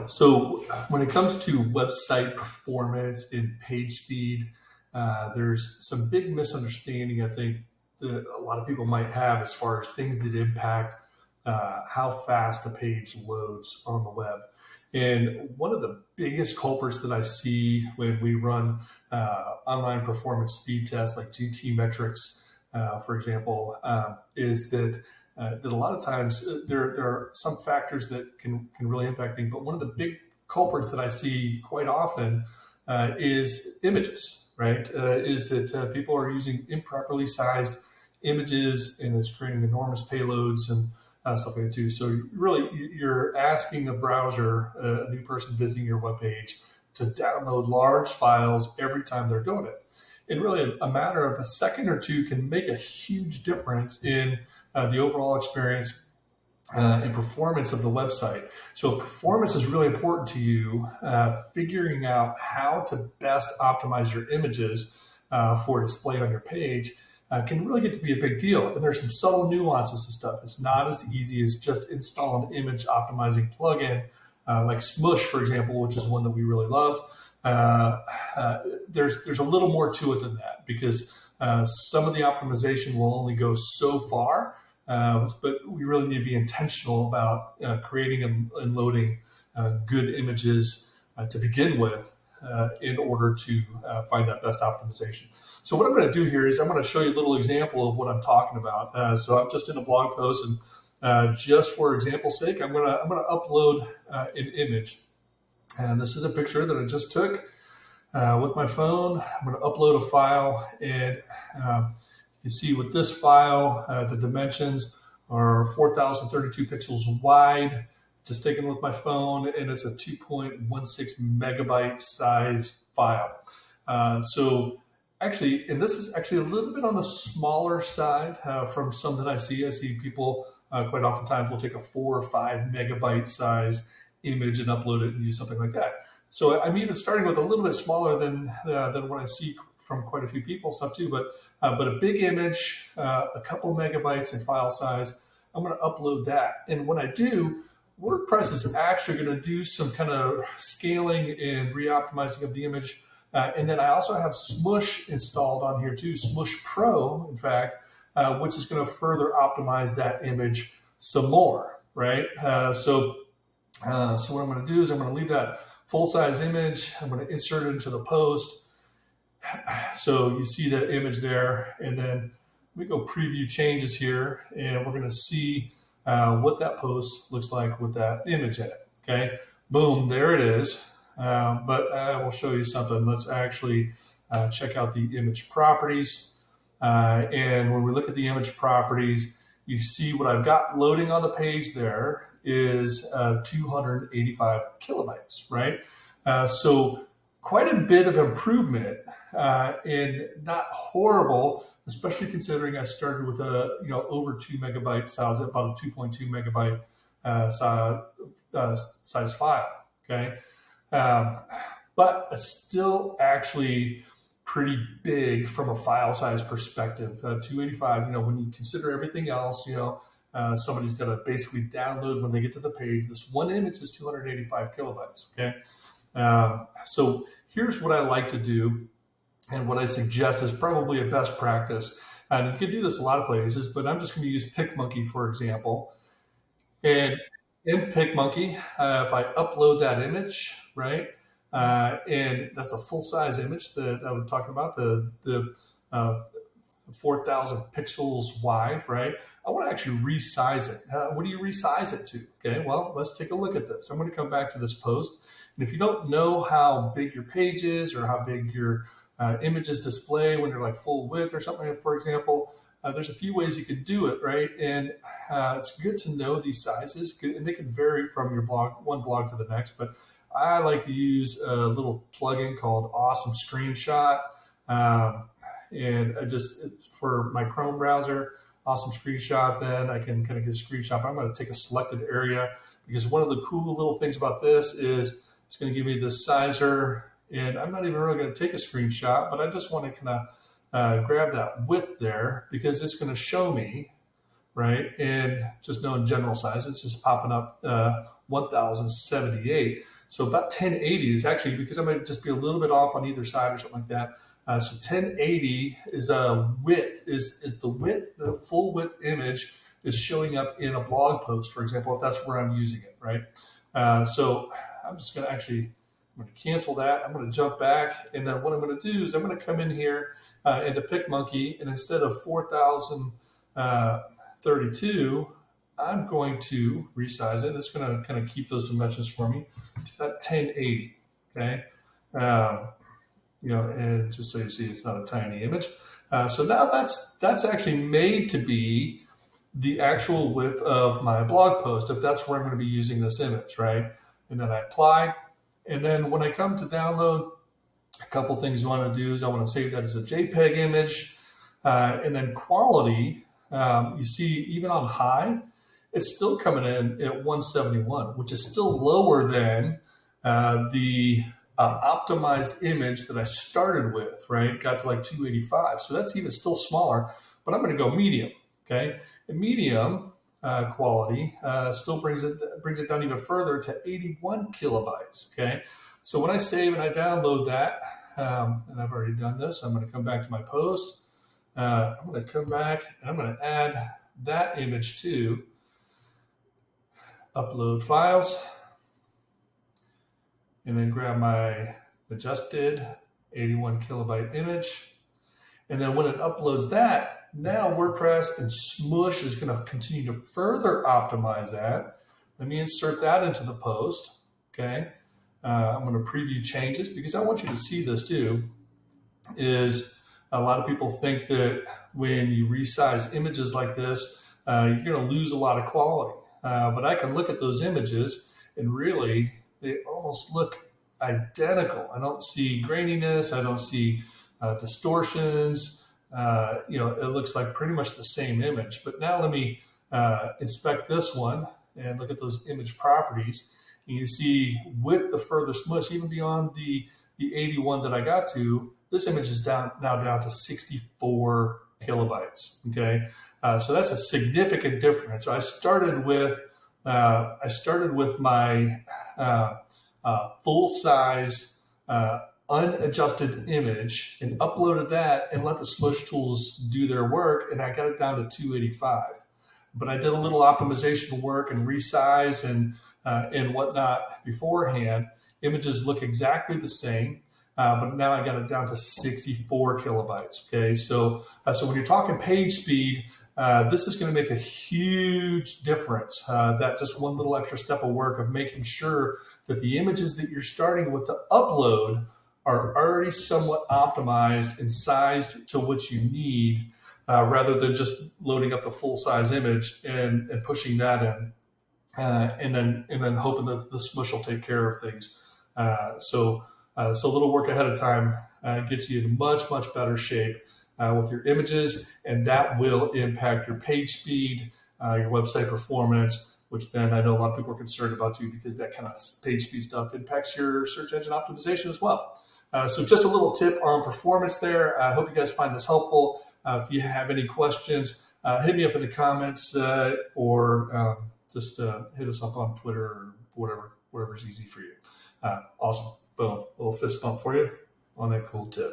So when it comes to website performance and page speed, there's some big misunderstanding I think that a lot of people might have as far as things that impact how fast a page loads on the web. And one of the biggest culprits that I see when we run online performance speed tests like GT metrics, for example, is that a lot of times there are some factors that can really impact things. But one of the big culprits that I see quite often is images, right? Is that people are using improperly sized images and it's creating enormous payloads and stuff like that too. So really, you're asking a browser, a new person visiting your webpage, to download large files every time they're doing it. And really, a matter of a second or two can make a huge difference in the overall experience and performance of the website. So if performance is really important to you, figuring out how to best optimize your images for display on your page can really get to be a big deal. And there's some subtle nuances and stuff. It's not as easy as just install an image optimizing plugin like Smush, for example, which is one that we really love. There's a little more to it than that, because some of the optimization will only go so far, but we really need to be intentional about creating and loading good images to begin with in order to find that best optimization. So what I'm going to do here is I'm going to show you a little example of what I'm talking about. So I'm just in a blog post, and just for example's sake, I'm going to upload an image. And this is a picture that I just took with my phone. I'm going to upload a file, and you see with this file, the dimensions are 4,032 pixels wide, just taken with my phone, and it's a 2.16 megabyte size file. So actually, and this is actually a little bit on the smaller side from some that I see. I see people quite oftentimes will take a 4 or 5 megabyte size image and upload it and use something like that. So I'm even starting with a little bit smaller than what I see from quite a few people stuff too. But a big image, a couple megabytes in file size, I'm going to upload that. And when I do, WordPress is actually going to do some kind of scaling and re-optimizing of the image. And then I also have Smush installed on here too, Smush Pro, in fact, which is going to further optimize that image some more, right? So what I'm going to do is I'm going to leave that full-size image. I'm going to insert it into the post. So you see that image there, and then we go preview changes here, and we're going to see what that post looks like with that image in it. Okay, boom, there it is. But I will show you something. Let's actually check out the image properties. And when we look at the image properties, you see what I've got loading on the page there is 285 kilobytes, right? So quite a bit of improvement and not horrible, especially considering I started with a over 2 megabyte size, about a 2.2 megabyte size file. Okay, but it's still actually pretty big from a file size perspective. 285, when you consider everything else, somebody's got to basically download when they get to the page. This one image is 285 kilobytes. Okay, so here's what I like to do, and what I suggest is probably a best practice. And you can do this a lot of places, but I'm just going to use PicMonkey for example. And in PicMonkey, if I upload that image, right, and that's a full-size image that I was talking about, the 4,000 pixels wide, right? I want to actually resize it. What do you resize it to? Okay, well, let's take a look at this. I'm going to come back to this post. And if you don't know how big your page is or how big your images display when you're like full width or something, for example, there's a few ways you could do it, right? And it's good to know these sizes, and they can vary from your blog, one blog to the next. But I like to use a little plugin called Awesome Screenshot. And I just, for my Chrome browser, Awesome Screenshot, then I can kind of get a screenshot. But I'm going to take a selected area, because one of the cool little things about this is it's going to give me the sizer, and I'm not even really going to take a screenshot, but I just want to kind of grab that width there, because it's going to show me right? And just knowing general size, it's just popping up 1078. So about 1080 is actually, because I might just be a little bit off on either side or something like that. So 1080 is a width, is the width, the full width image is showing up in a blog post, for example, if that's where I'm using it, right? So I'm just going to actually, I'm going to cancel that. I'm going to jump back. And then what I'm going to do is I'm going to come in here into PicMonkey, and instead of 4032, I'm going to resize it. It's going to kind of keep those dimensions for me to that 1080. Okay. And just so you see, it's not a tiny image. So now that's actually made to be the actual width of my blog post, if that's where I'm going to be using this image, right? And then I apply. And then when I come to download, a couple things you want to do is I want to save that as a JPEG image. And then quality, you see, even on high, it's still coming in at 171, which is still lower than the optimized image that I started with, right? Got to like 285. So that's even still smaller, but I'm going to go medium, okay? And medium quality still brings it down even further to 81 kilobytes, okay? So when I save and I download that, and I've already done this, I'm going to come back to my post. I'm going to come back and I'm going to add that image to upload files, and then grab my adjusted 81 kilobyte image. And then when it uploads that, now WordPress and Smush is going to continue to further optimize that. Let me insert that into the post. Okay. I'm going to preview changes because I want you to see this too. Is a lot of people think that when you resize images like this, you're going to lose a lot of quality. But I can look at those images and really they almost look identical. I don't see graininess. I don't see distortions. It looks like pretty much the same image. But now let me inspect this one and look at those image properties. And you see with the further smush, even beyond the 81 that I got to, this image is now down to 64 kilobytes. Okay, so that's a significant difference. So I started with my full size unadjusted image and uploaded that and let the Smush tools do their work, and I got it down to 285. But I did a little optimization work and resize and whatnot beforehand. Images look exactly the same. But now I got it down to 64 kilobytes. Okay, so when you're talking page speed, this is going to make a huge difference. That just one little extra step of work of making sure that the images that you're starting with to upload are already somewhat optimized and sized to what you need, rather than just loading up the full size image and pushing that in, and then hoping that the Smush will take care of things. So a little work ahead of time gets you in much better shape with your images, and that will impact your page speed, your website performance, which then I know a lot of people are concerned about too, because that kind of page speed stuff impacts your search engine optimization as well. So just a little tip on performance there. I hope you guys find this helpful. If you have any questions, hit me up in the comments or just hit us up on Twitter or whatever's easy for you. Awesome. Boom. A little fist bump for you on that cool tip.